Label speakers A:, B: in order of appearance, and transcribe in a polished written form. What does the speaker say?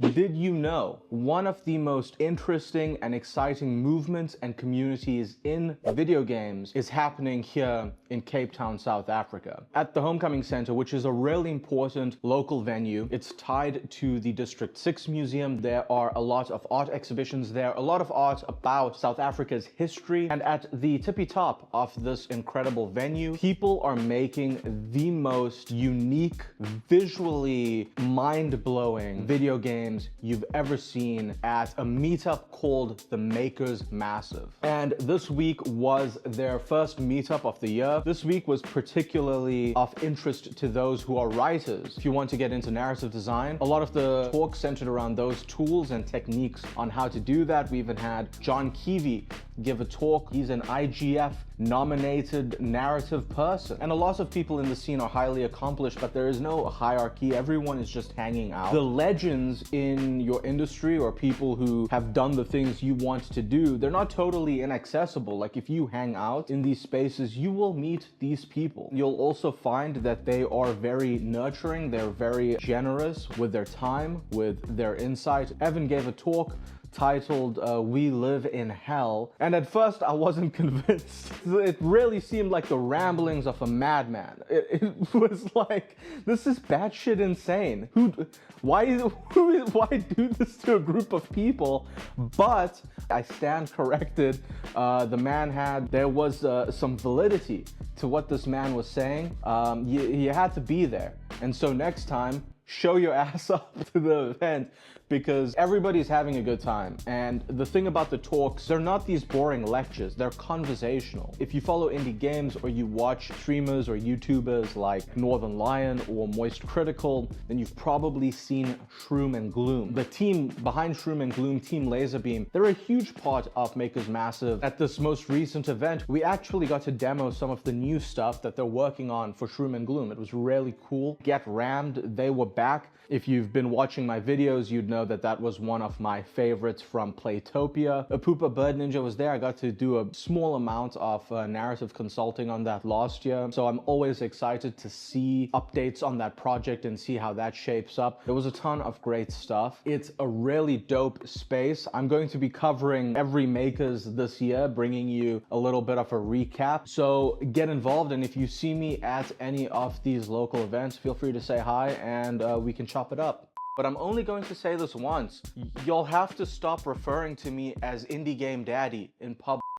A: Did you know one of the most interesting and exciting movements and communities in video games is happening here in Cape Town, South Africa? At the Homecoming Center, which is a really important local venue. It's tied to the District 6 Museum. There are a lot of art exhibitions there, a lot of art about South Africa's history. And at the tippy top of this incredible venue, people are making the most unique, visually mind-blowing video games you've ever seen at a meetup called the Makers Massive. And this week was their first meetup of the year. This week was particularly of interest to those who are writers. If you want to get into narrative design, a lot of the talk centered around those tools and techniques on how to do that. We even had John Keavy give a talk. He's an IGF nominated narrative person. And a lot of people in the scene are highly accomplished, but there is no hierarchy. Everyone is just hanging out. The legends in your industry, or people who have done the things you want to do, they're not totally inaccessible. Like, if you hang out in these spaces, you will meet these people. You'll also find that they are very nurturing. They're very generous with their time, with their insight. Evan gave a talk titled We Live in Hell, and at first I wasn't convinced. It really seemed like the ramblings of a madman. It was like, this is batshit insane. Why do this to a group of people? But I stand corrected. There was some validity to what this man was saying. You had to be there, and so next time, show your ass up to the event, because everybody's having a good time. And the thing about the talks, they're not these boring lectures, they're conversational. If you follow indie games or you watch streamers or YouTubers like Northern Lion or Moist Critical, then you've probably seen Shroom and Gloom. The team behind Shroom and Gloom, Team Laserbeam, they're a huge part of Makers Massive. At this most recent event, we actually got to demo some of the new stuff that they're working on for Shroom and Gloom. It was really cool. Get Rammed, they were back. If you've been watching my videos, you'd know that that was one of my favorites from Playtopia. Apupa Bird Ninja was there. I got to do a small amount of narrative consulting on that last year. So I'm always excited to see updates on that project and see how that shapes up. There was a ton of great stuff. It's a really dope space. I'm going to be covering every Makers this year, bringing you a little bit of a recap. So get involved, and if you see me at any of these local events, feel free to say hi, and we can chop it up. But I'm only going to say this once. You'll have to stop referring to me as Indie Game Daddy in public.